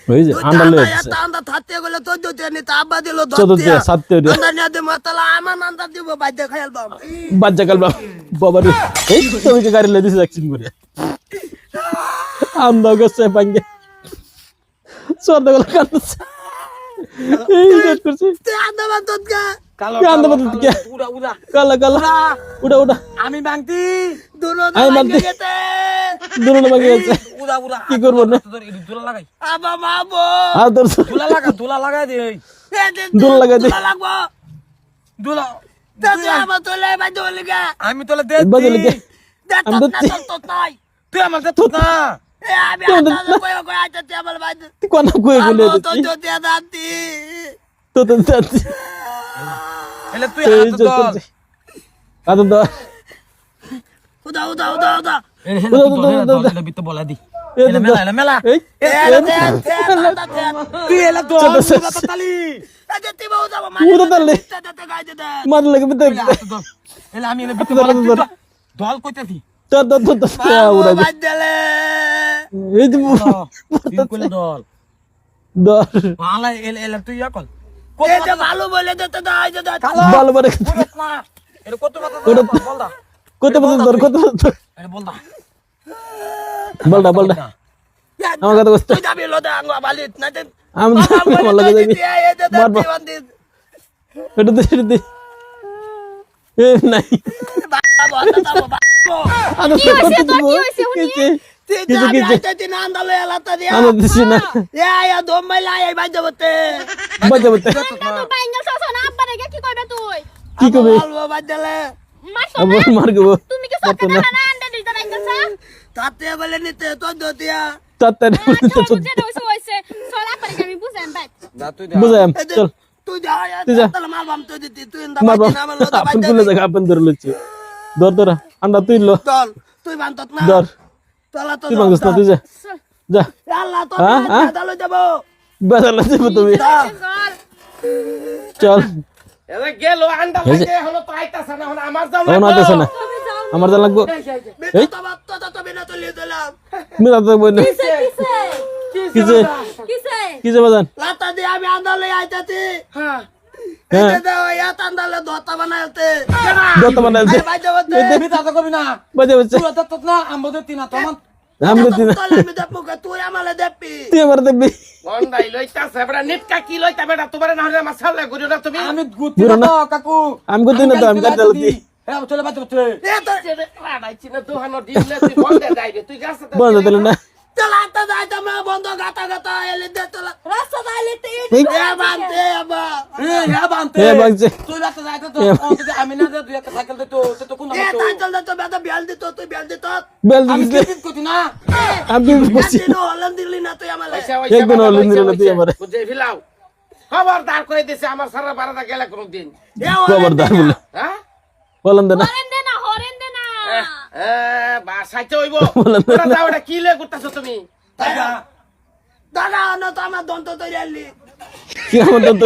ওই যে আন্ডা লয়ে যাচ্ছে এটা আন্ডা থাকতে গেলে 14 তে নিতে আব্বা দিল 14 তে 7 তে আন্ডা নিয়ে দে মতলা আমার আন্ডা দিব বাইতে খাইলবা বাচ্চা কালবা বাবা রে এই তুমি কি গাড়ি লয়ে দিছ অ্যাক্সিডেন্ট করে আন্ডা গেছে পাঙ্গে সর্দা গলা কাটছে এই দেখ করছে তে আন্ডা বাতত কা কালো কি আন্ডা বাতত কে উড়া উড়া কালা কালা উড়া উড়া আমি বাংতি দুনো আই না মানতে। গেতে দুনো মাগে গেছে উড়া উড়া কি করবো না? তোর এই দুলা লাগাই আবা মাবো আর তোর দুলা লাগাই দে দুল লাগাই দে। লাগবো দুলা তে আবার তোলে বাইতে লাগা আমি তোলে দে বাজে লিখে দেখ আমি তো দিচ্ছি। না তো নাই তুই আমার দে তো না এ আমি আন্ডা কই কই আইতে আমার বাইতে তুই কোন কই গেলে আবো তো জতে দাঁতি তো তো যাচ্ছি এলে তুই এই হাত যে দল করছে আদা দা উদা উদা উদা উদা এলে এলে বিতে বলা দি এই এলে মেলা এলে মেলা এই এ তুই এলে দল চলো, চলো। তালি উদা তালে মার লাগে বিতে এলে আমি এলে বিতে বলা দি দল কইতাছি তো তো তো তো উড়া এই যে তুই কইলে দল দর আলা এলে এলে তুই ইয়া কল ভালো বলে দিতে দাই দে ভালো করে না এটা কত কথা ওটা বল দা কত বছর ধর কত বছর এটা বল দা বলডা বলডা আমার কথা কষ্ট তুই যাবি লোদা আঙ্গা বালিত না দে আমি আমার লাগে যাবি মারবো এটা দে এ নাই আরে কি হইছে তোর কি হইছে হুনি আমি দিছি না বাজে বতে তো বাইঙ্গা সসো না আব্বা রে কি কইবে তুই কি কবে মারছো আবার মার গো তুমি কি সরকার না না আন্ডা দিতে বাইঙ্গাছা তাতে বলে নিতে তো দতিয়া তাতে তো বুঝে দইছো হইছে সরা পারে আমি বুঝাম ভাই যা তুই বুঝাম চল তুই যা তুই যা। তাহলে মারবাম তো দিতি তুই মারবো আপন কোন জায়গা আপন ধরে লইছি ধর ধর আন্ডা তুই লো চল তুই বান্তত না ধর তোলা তো তুই মাঙ্গস না তুই যা যা আল্লাহ তো হ্যাঁ, হ্যাঁ? দালো যাবো বাজার লাগছে তুমি চল চল এলে গেল আন্ডা লাগে হলো তো আইতাছ না হলো আমার যাও এখন আইতেছে না তুমি যাও আমার যা লাগবো এই তো বাত তো বিনা তো লিয়ে দিলাম মিলা তো বই না কিসে কিসে কিসে কিসে বাজান লাতা দিয়ে আমি আন্দালে আইতাছি হ্যাঁ হ্যাঁ এটা দাও ইয়া আন্দালে দতা বানাইতে দত বানাইছে বাইতে বতে বিতা তো কবি না বাজে বসে তুই তো না আমবো দে তিনা তোমার আমি দিছি না আমি দেখবো তুই আমালে দেখবি তুই আমার দেখবি গন্ডাই লইতাছে বড় নিটকা কি লইতা বেটা তোমারে না হলে আমার সালে গুরু না তুমি আমি গুতি গুরু না। না তো কাকু আমি গুতি না তো, আমি কাটতে লাগছি। হ্যাঁ চলে বাদ তুই এ তো আড়াইছি না দুহানো দিলে তুই বন্ধে যাইবে তুই গাছ বন্ধ দিল না চলা আতা যাইতা মা বন্ধ গাতা গাতা এলে দে তোলা রাস্তা দাইলেতে এই এ বানতে আবা হ্যাঁ বানতে এ বাগছে তুই রাতে যাইতে তো আমি না দে তুই একটা সাইকেল দে তো কোন এ তাই চল তো বেটা বিয়াল দিত তুই বিয়াল দিত বেল আমি দিছে কি কইতি না আমি বসছি দিন হলন দিলি না তুই আমালে একদিন হলো নিল তুই আমারে বুঝে ফিলাও খবরদার কই দিছে আমার সারা বারাদা গেলে কোন দিন এ খবরদার বলে হ্যাঁ বলেন দেনা হরেন দে না বাসাইতে হইব তোরা যাও এটা কি লে করতেছো তুমি দাদা না তো আমার দন্ত তৈরি আনলি কি আমার তো